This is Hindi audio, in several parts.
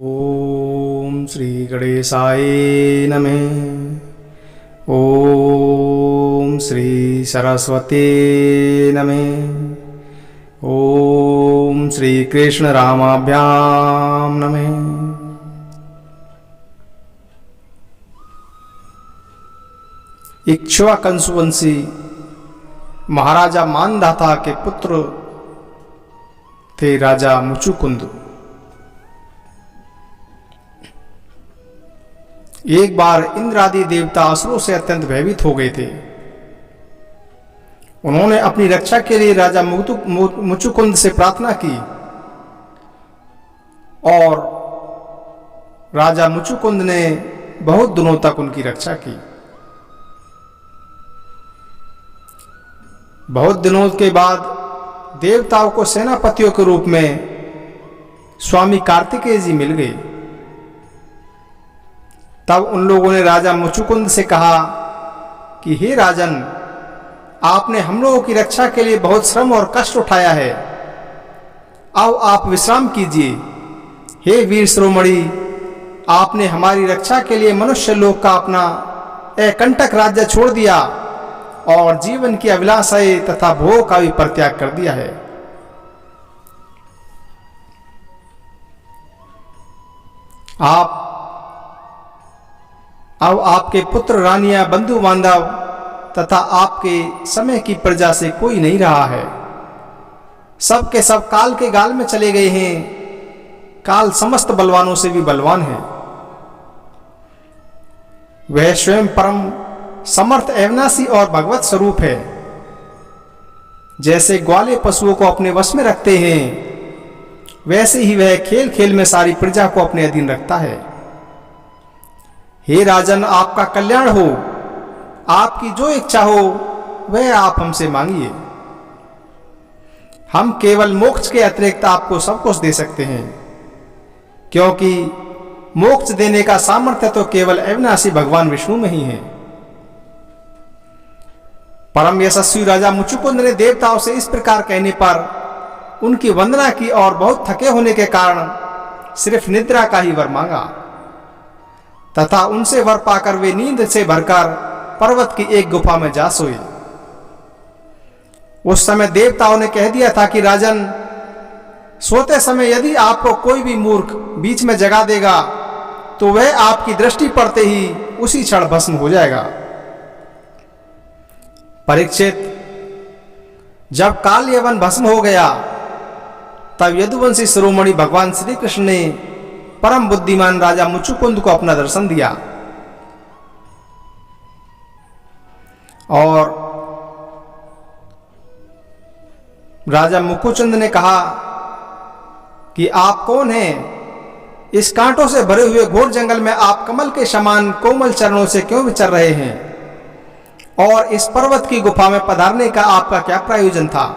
ओम श्री गणेशाय नमः। ओम श्री सरस्वती नमः। ओम श्री कृष्ण रामाभ्याम नमः। इक्ष्वाकंसुवंशी महाराजा मानधाता के पुत्र थे राजा मुचुकुंद। एक बार इंद्र आदि देवता असुरों से अत्यंत भयभीत हो गए थे। उन्होंने अपनी रक्षा के लिए राजा मुचुकुंद से प्रार्थना की और राजा मुचुकुंद ने बहुत दिनों तक उनकी रक्षा की। बहुत दिनों के बाद देवताओं को सेनापतियों के रूप में स्वामी कार्तिकेय जी मिल गए। तब उन लोगों ने राजा मुचुकुंद से कहा कि हे राजन, आपने हम लोगों की रक्षा के लिए बहुत श्रम और कष्ट उठाया है, आओ आप विश्राम कीजिए। हे वीर शिरोमणि, आपने हमारी रक्षा के लिए मनुष्य लोक का अपना अकंटक राज्य छोड़ दिया और जीवन की अभिलाषाएं तथा भोग का भी परित्याग कर दिया है। अब आपके पुत्र, रानियां, बंधु बांधव तथा आपके समय की प्रजा से कोई नहीं रहा है। सब के सब काल के गाल में चले गए हैं। काल समस्त बलवानों से भी बलवान है। वह स्वयं परम समर्थ, अविनाशी और भगवत स्वरूप है। जैसे ग्वाले पशुओं को अपने वश में रखते हैं, वैसे ही वह खेल खेल में सारी प्रजा को अपने अधीन रखता है। हे राजन, आपका कल्याण हो। आपकी जो इच्छा हो वह आप हमसे मांगिए। हम केवल मोक्ष के अतिरिक्त आपको सब कुछ दे सकते हैं, क्योंकि मोक्ष देने का सामर्थ्य तो केवल अविनाशी भगवान विष्णु में ही है। परम यशस्वी राजा मुचुकुंद ने देवताओं से इस प्रकार कहने पर उनकी वंदना की और बहुत थके होने के कारण सिर्फ निद्रा का ही वर मांगा तथा उनसे वर पाकर वे नींद से भरकर पर्वत की एक गुफा में जा सोए। उस समय देवताओं ने कह दिया था कि राजन, सोते समय यदि आपको कोई भी मूर्ख बीच में जगा देगा तो वह आपकी दृष्टि पड़ते ही उसी क्षण भस्म हो जाएगा। परीक्षित, जब काल यवन भस्म हो गया तब यदुवंशी शिरोमणि भगवान श्री कृष्ण ने परम बुद्धिमान राजा मुचुकुंद को अपना दर्शन दिया और राजा मुकुचंद ने कहा कि आप कौन हैं? इस कांटों से भरे हुए घोर जंगल में आप कमल के समान कोमल चरणों से क्यों विचर रहे हैं? और इस पर्वत की गुफा में पधारने का आपका क्या प्रयोजन था?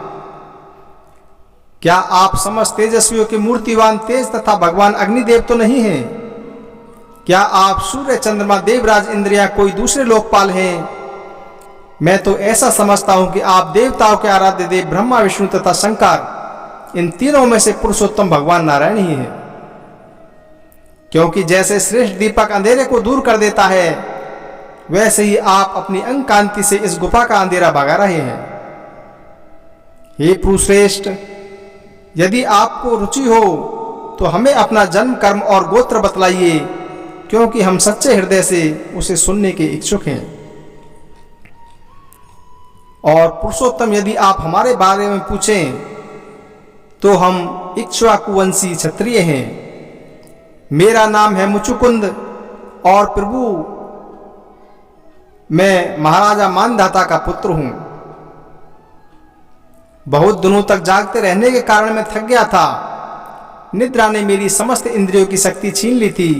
क्या आप समस्त तेजस्वियों के मूर्तिवान तेज तथा भगवान अग्निदेव तो नहीं हैं? क्या आप सूर्य, चंद्रमा, देवराज, इंद्रिया कोई दूसरे लोकपाल हैं? मैं तो ऐसा समझता हूं कि आप देवताओं के आराध्य देव ब्रह्मा, विष्णु तथा शंकर, इन तीनों में से पुरुषोत्तम भगवान नारायण ही है। क्योंकि जैसे श्रेष्ठ दीपक अंधेरे को दूर कर देता है, वैसे ही आप अपनी अंग कांति से इस गुफा का अंधेरा भगा रहे हैं। हे पुरुषश्रेष्ठ, यदि आपको रुचि हो तो हमें अपना जन्म, कर्म और गोत्र बतलाइए, क्योंकि हम सच्चे हृदय से उसे सुनने के इच्छुक हैं। और पुरुषोत्तम, यदि आप हमारे बारे में पूछें तो हम इक्ष्वाकुवंशी क्षत्रिय हैं। मेरा नाम है मुचुकुंद और प्रभु मैं महाराजा मानधाता का पुत्र हूं। बहुत दिनों तक जागते रहने के कारण मैं थक गया था। निद्रा ने मेरी समस्त इंद्रियों की शक्ति छीन ली थी,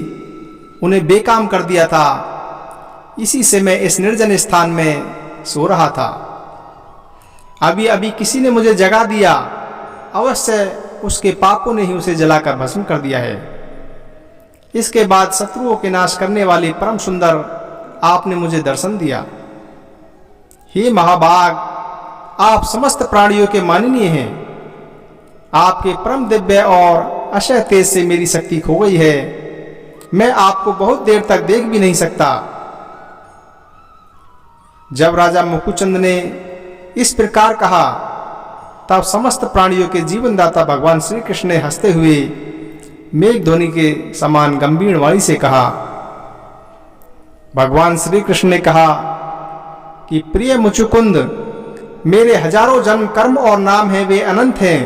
उन्हें बेकाम कर दिया था। इसी से मैं इस निर्जन स्थान में सो रहा था। अभी अभी किसी ने मुझे जगा दिया। अवश्य उसके पापों ने ही उसे जलाकर भस्म कर दिया है। इसके बाद शत्रुओं के नाश करने वाली परम सुंदर आपने मुझे दर्शन दिया। हे महाभाग, आप समस्त प्राणियों के माननीय हैं। आपके परम दिव्य और अक्षय तेज से मेरी शक्ति खो गई है, मैं आपको बहुत देर तक देख भी नहीं सकता। जब राजा मुकुचंद ने इस प्रकार कहा तब समस्त प्राणियों के जीवनदाता भगवान श्री कृष्ण ने हंसते हुए मेघ ध्वनि के समान गंभीर वाणी से कहा। भगवान श्री कृष्ण ने कहा कि प्रिय मुचुकुंद, मेरे हजारों जन्म कर्म और नाम हैं, वे अनंत हैं,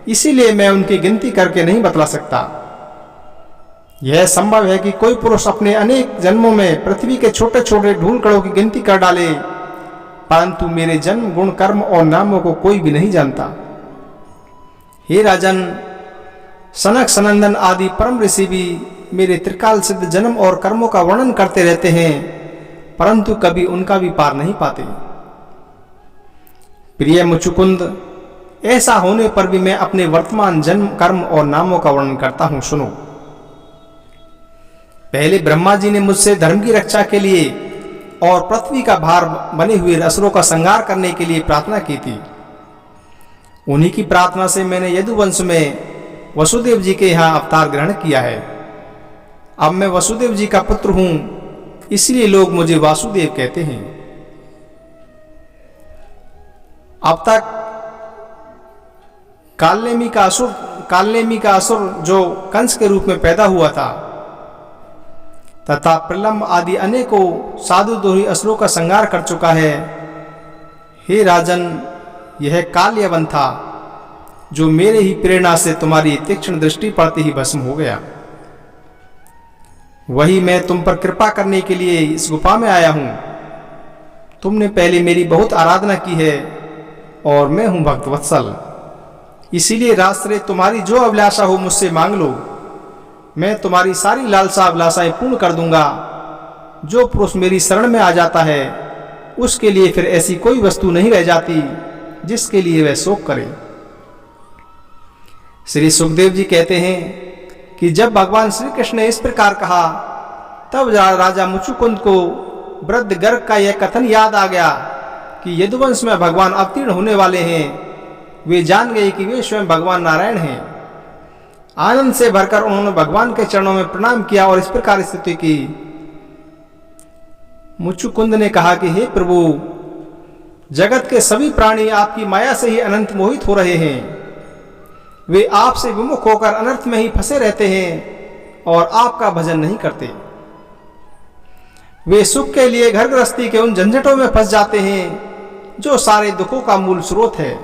इसीलिए मैं उनकी गिनती करके नहीं बतला सकता। यह संभव है कि कोई पुरुष अपने अनेक जन्मों में पृथ्वी के छोटे छोटे धूल कणों की गिनती कर डाले, परंतु मेरे जन्म गुण कर्म और नामों को कोई भी नहीं जानता। हे राजन, सनक सनंदन आदि परम ऋषि भी मेरे त्रिकाल सिद्ध जन्म और कर्मों का वर्णन करते रहते हैं, परंतु कभी उनका भी पार नहीं पाते। प्रिय मुचुकुंद, ऐसा होने पर भी मैं अपने वर्तमान जन्म कर्म और नामों का वर्णन करता हूं, सुनो। पहले ब्रह्मा जी ने मुझसे धर्म की रक्षा के लिए और पृथ्वी का भार बने हुए असुरों का संहार करने के लिए प्रार्थना की थी। उन्हीं की प्रार्थना से मैंने यदुवंश में वसुदेव जी के यहाँ अवतार ग्रहण किया है। अब मैं वसुदेव जी का पुत्र हूं, इसलिए लोग मुझे वासुदेव कहते हैं। अब तक कालनेमी का असुर जो कंस के रूप में पैदा हुआ था तथा प्रलंब आदि अनेकों साधु द्रोही असुरों का संहार कर चुका है। हे राजन, यह काल्यवन था जो मेरे ही प्रेरणा से तुम्हारी तीक्ष्ण दृष्टि पड़ते ही भस्म हो गया। वही मैं तुम पर कृपा करने के लिए इस गुफा में आया हूं। तुमने पहले मेरी बहुत आराधना की है और मैं हूं भक्त वत्सल, इसीलिए रास्ते तुम्हारी जो अभिलाषा हो मुझसे मांग लो, मैं तुम्हारी सारी लालसा अभिलाषाएं पूर्ण कर दूंगा। जो पुरुष मेरी शरण में आ जाता है उसके लिए फिर ऐसी कोई वस्तु नहीं रह जाती जिसके लिए वह शोक करे। श्री सुखदेव जी कहते हैं कि जब भगवान श्री कृष्ण ने इस प्रकार कहा तब राजा मुचुकुंद को वृद्ध गर्ग का यह कथन याद आ गया कि यदुवंश में भगवान अवतीर्ण होने वाले हैं। वे जान गए कि वे स्वयं भगवान नारायण हैं। आनंद से भरकर उन्होंने भगवान के चरणों में प्रणाम किया और इस प्रकार स्तुति की। मुचुकुंद ने कहा कि हे प्रभु, जगत के सभी प्राणी आपकी माया से ही अनंत मोहित हो रहे हैं। वे आपसे विमुख होकर अनर्थ में ही फंसे रहते हैं और आपका भजन नहीं करते। वे सुख के लिए घर गृहस्थी के उन झंझटों में फंस जाते हैं जो सारे दुखों का मूल स्रोत है।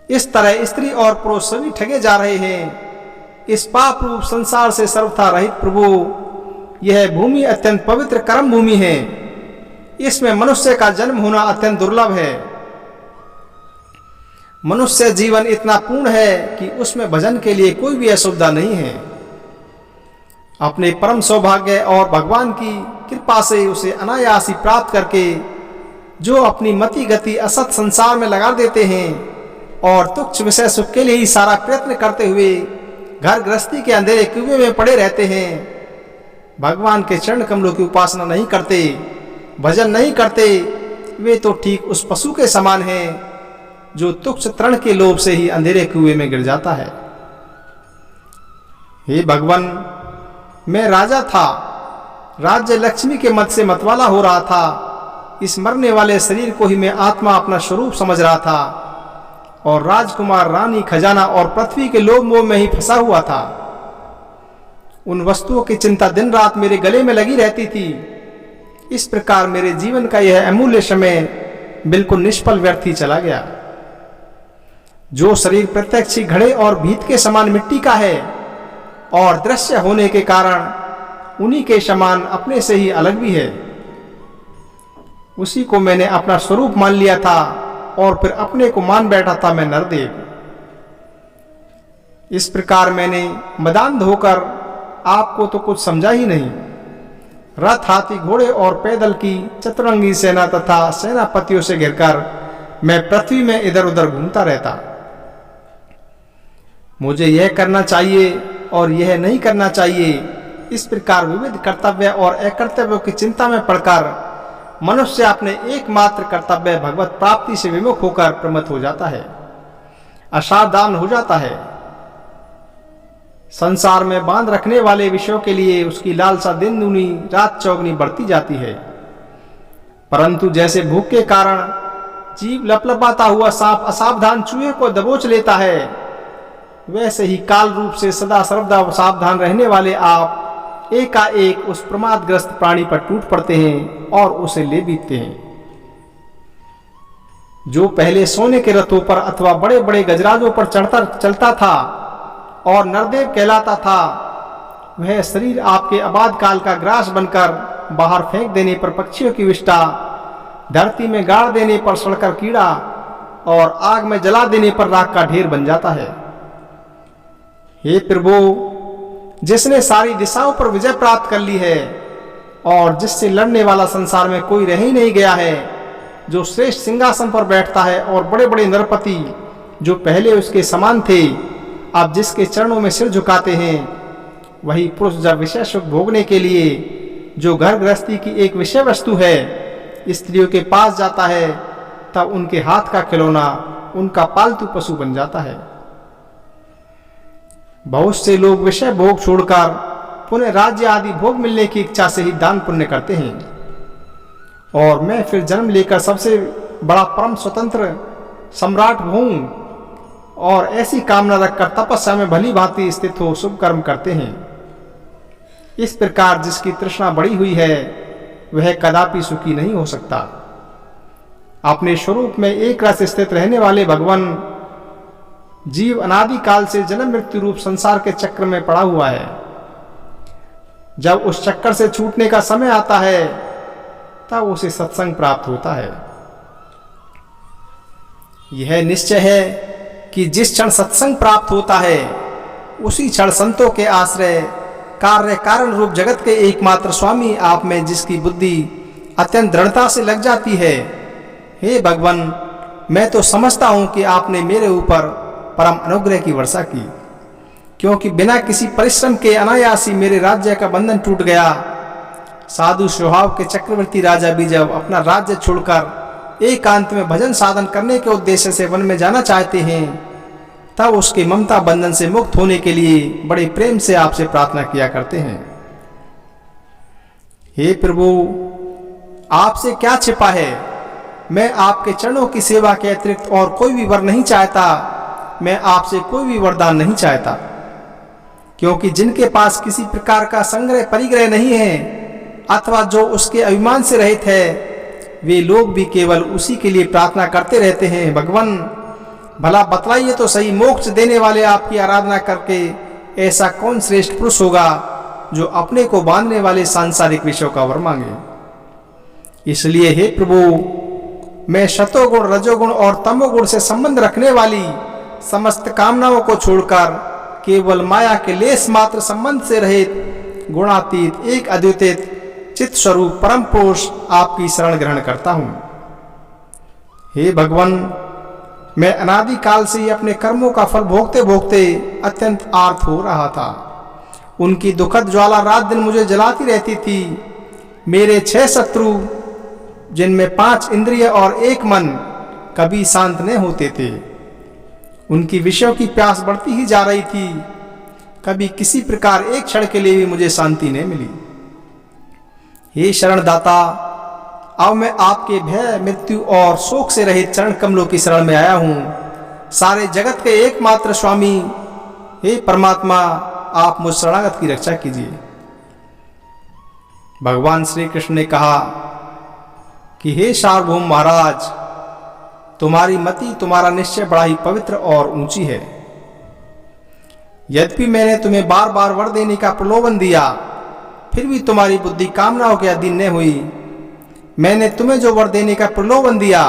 इस तरह स्त्री और पुरुष सभी ठगे जा रहे हैं। इस पाप रूप संसार से सर्वथा रहित प्रभु, यह भूमि अत्यंत पवित्र कर्म भूमि है। इसमें मनुष्य का जन्म होना अत्यंत दुर्लभ है। मनुष्य जीवन इतना पूर्ण है कि उसमें भजन के लिए कोई भी असुविधा नहीं है। अपने परम सौभाग्य और भगवान की कृपा से उसे अनायास ही प्राप्त करके जो अपनी मति गति असत संसार में लगा देते हैं और तुच्छ विषय सुख के लिए ही सारा प्रयत्न करते हुए घर गृहस्थी के अंधेरे कुएं में पड़े रहते हैं, भगवान के चरण कमलों की उपासना नहीं करते, भजन नहीं करते, वे तो ठीक उस पशु के समान हैं जो तुच्छ तृण के लोभ से ही अंधेरे कुएं में गिर जाता है। हे भगवान, मैं राजा था, राज्य लक्ष्मी के मत से मतवाला हो रहा था। इस मरने वाले शरीर को ही मैं आत्मा अपना स्वरूप समझ रहा था और राजकुमार, रानी, खजाना और पृथ्वी के लोभ मोह में ही फंसा हुआ था। उन वस्तुओं की चिंता दिन रात मेरे गले में लगी रहती थी। इस प्रकार मेरे जीवन का यह अमूल्य समय बिल्कुल निष्फल व्यर्थ ही चला गया। जो शरीर प्रत्यक्ष ही घड़े और भीत के समान मिट्टी का है और दृश्य होने के कारण उन्हीं के समान अपने से ही अलग भी है, उसी को मैंने अपना स्वरूप मान लिया था और फिर अपने को मान बैठा था मैं नरदेव। इस प्रकार मैंने मदांध होकर आपको तो कुछ समझा ही नहीं। रथ, हाथी, घोड़े और पैदल की चतुरंगी सेना तथा सेनापतियों से घिरकर मैं पृथ्वी में इधर उधर घूमता रहता। मुझे यह करना चाहिए और यह नहीं करना चाहिए, इस प्रकार विविध कर्तव्य और अकर्तव्यों की चिंता में पड़कर मनुष्य अपने एकमात्र कर्तव्य भगवत प्राप्ति से विमुख होकर प्रमत्त हो जाता है, असावधान हो जाता है। संसार में बांध रखने वाले विषयों के लिए उसकी लालसा दिन दूनी रात चौगनी बढ़ती जाती है। परंतु जैसे भूख के कारण जीव लपलपाता हुआ सांप असावधान चूहे को दबोच लेता है, वैसे ही काल रूप से सदा सर्वदा सावधान रहने वाले आप एकाएक उस प्रमादग्रस्त प्राणी पर टूट पड़ते हैं और उसे ले बीतते हैं। जो पहले सोने के रथों पर अथवा बड़े बड़े गजराजों पर चलता था और नरदेव कहलाता था, वह शरीर आपके आबाद काल का ग्रास बनकर बाहर फेंक देने पर पक्षियों की विष्ठा, धरती में गाड़ देने पर सड़कर कीड़ा और आग में जला देने पर राख का ढेर बन जाता है। हे प्रभु, जिसने सारी दिशाओं पर विजय प्राप्त कर ली है और जिससे लड़ने वाला संसार में कोई रह ही नहीं गया है, जो श्रेष्ठ सिंहासन पर बैठता है और बड़े बड़े नरपति जो पहले उसके समान थे आप जिसके चरणों में सिर झुकाते हैं, वही पुरुष जब विषय सुख भोगने के लिए जो घर गृहस्थी की एक विषय वस्तु है स्त्रियों के पास जाता है, तब उनके हाथ का खिलौना उनका पालतू पशु बन जाता है। बहुत से लोग विषय भोग छोड़कर पुनः राज्य आदि भोग मिलने की इच्छा से ही दान पुण्य करते हैं, और मैं फिर जन्म लेकर सबसे बड़ा परम स्वतंत्र सम्राट हूं और ऐसी कामना रखकर तपस्या में भली भांति स्थित हो शुभ कर्म करते हैं। इस प्रकार जिसकी तृष्णा बढ़ी हुई है वह कदापि सुखी नहीं हो सकता। अपने स्वरूप में एक रस स्थित रहने वाले भगवान जीव अनादि काल से जन्म मृत्यु रूप संसार के चक्र में पड़ा हुआ है। जब उस चक्कर से छूटने का समय आता है तब उसे सत्संग प्राप्त होता है। यह निश्चय है कि जिस क्षण सत्संग प्राप्त होता है उसी क्षण संतों के आश्रय कार्य कारण रूप जगत के एकमात्र स्वामी आप में जिसकी बुद्धि अत्यंत दृढ़ता से लग जाती है, हे भगवान, मैं तो समझता हूं कि आपने मेरे ऊपर परम अनुग्रह की वर्षा की, क्योंकि बिना किसी परिश्रम के अनायास ही मेरे राज्य का बंधन टूट गया। साधु स्वभाव के चक्रवर्ती राजा भी जब अपना राज्य छोड़कर एकांत में भजन साधन करने के उद्देश्य से वन में जाना चाहते हैं, तब उसके ममता बंधन से मुक्त होने के लिए बड़े प्रेम से आपसे प्रार्थना किया करते हैं। हे प्रभु, आपसे क्या छिपा है, मैं आपके चरणों की सेवा के अतिरिक्त और कोई भी वर नहीं चाहता। मैं आपसे कोई भी वरदान नहीं चाहता, क्योंकि जिनके पास किसी प्रकार का संग्रह परिग्रह नहीं है अथवा जो उसके अभिमान से रहित है, वे लोग भी केवल उसी के लिए प्रार्थना करते रहते हैं। भगवान, भला बतलाइए तो सही, मोक्ष देने वाले आपकी आराधना करके ऐसा कौन श्रेष्ठ पुरुष होगा जो अपने को बांधने वाले सांसारिक विषयों का वर मांगे। इसलिए हे प्रभु, मैं शतोगुण रजोगुण और तमोगुण से संबंध रखने वाली समस्त कामनाओं को छोड़कर केवल माया के लेस मात्र संबंध से रहित गुणातीत एक अद्वितीय चित्त स्वरूप परम पुरुष आपकी शरण ग्रहण करता हूं। हे भगवान, मैं अनादि काल से ही अपने कर्मों का फल भोगते भोगते अत्यंत आर्त हो रहा था। उनकी दुखद ज्वाला रात दिन मुझे जलाती रहती थी। मेरे 6 शत्रु, जिनमें 5 इंद्रिय और 1 मन, कभी शांत न होते थे। उनकी विषयों की प्यास बढ़ती ही जा रही थी। कभी किसी प्रकार एक क्षण के लिए भी मुझे शांति नहीं मिली। हे शरणदाता, अब मैं आपके भय मृत्यु और शोक से रहित चरण कमलों की शरण में आया हूं। सारे जगत के एकमात्र स्वामी हे परमात्मा, आप मुझ शरणागत की रक्षा कीजिए। भगवान श्री कृष्ण ने कहा कि हे सार्वभौम महाराज, तुम्हारी मति, तुम्हारा निश्चय बड़ा ही पवित्र और ऊंची है। यद्यपि मैंने तुम्हें बार बार वर देने का प्रलोभन दिया, फिर भी तुम्हारी बुद्धि कामनाओं के अधीन न हुई। मैंने तुम्हें जो वर देने का प्रलोभन दिया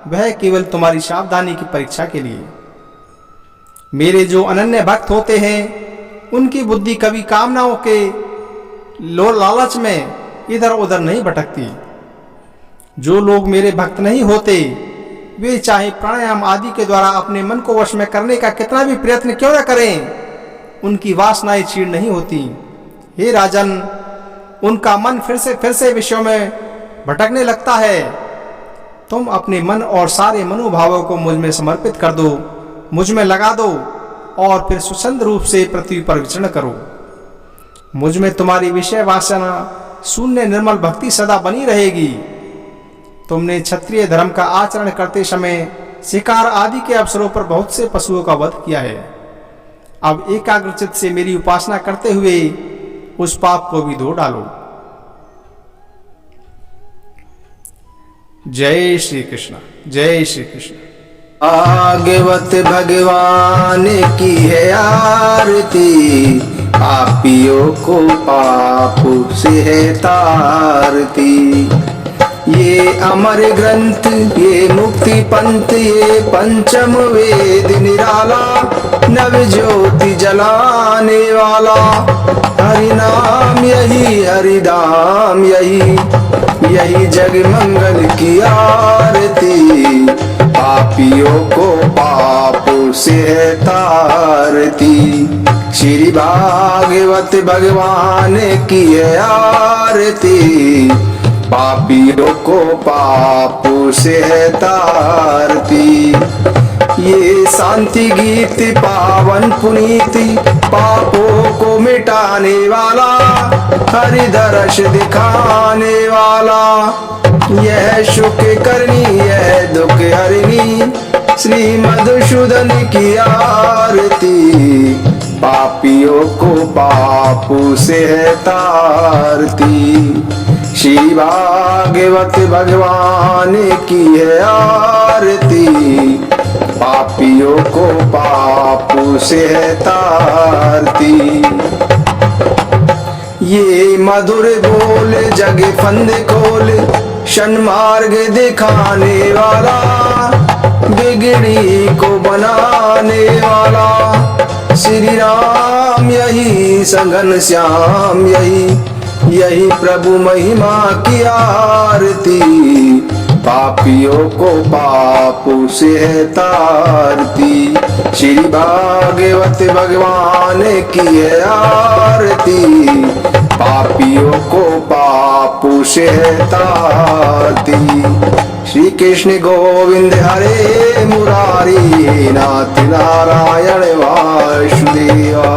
वह केवल तुम्हारी सावधानी की परीक्षा के लिए। मेरे जो अनन्य भक्त होते हैं उनकी बुद्धि कभी कामनाओं के लालच में इधर उधर नहीं भटकती। जो लोग मेरे भक्त नहीं होते वे चाहे प्राणायाम आदि के द्वारा अपने मन को वश में करने का कितना भी प्रयत्न क्यों न करें, उनकी वासनाएं क्षीण नहीं होती। हे राजन, उनका मन फिर से विषयों में भटकने लगता है। तुम अपने मन और सारे मनोभावों को मुझ में समर्पित कर दो, मुझ में लगा दो। और फिर स्वच्छंद रूप से पृथ्वी पर विचरण करो। मुझ में तुम्हारी विषय वासना शून्य निर्मल भक्ति सदा बनी रहेगी। तुमने क्षत्रिय धर्म का आचरण करते समय शिकार आदि के अवसरों पर बहुत से पशुओं का वध किया है। अब एकाग्रचित्त से मेरी उपासना करते हुए उस पाप को भी धो डालो। जय श्री कृष्ण, जय श्री कृष्ण। भागवत भगवान की है आरती, पापियों को पाप से है तारती। ये अमर ग्रंथ, ये मुक्ति पंथ, ये पंचम वेद निराला, नव ज्योति जलाने वाला। हरि नाम यही, हरिधाम यही, यही जग मंगल की आरती, पापियों को पाप से है तारती। श्री भागवत भगवान की है आरती, पापियों को पाप से है तारती। ये शांति गीत पावन पुनीति, पापों को मिटाने वाला, हरि दर्श दिखाने वाला। यह सुख करनी, यह दुख हरनी, श्री मधुसूदन की आरती, पापियों को पाप से है तारती। श्री भागवत भगवान की है आरती, पापियों को पाप से है तारती। ये मधुर बोल जग फंद खोल, सन्मार्ग दिखाने वाला, बिगड़ी को बनाने वाला। श्री राम यही, सघन श्याम यही, यही प्रभु महिमा की आरती, पापियों को पाप से है तारती। श्री भागवत भगवान की है आरती, पापियों को पाप से है तारती। श्री कृष्ण गोविंद हरे मुरारी, नाथ नारायण वासुदेवा।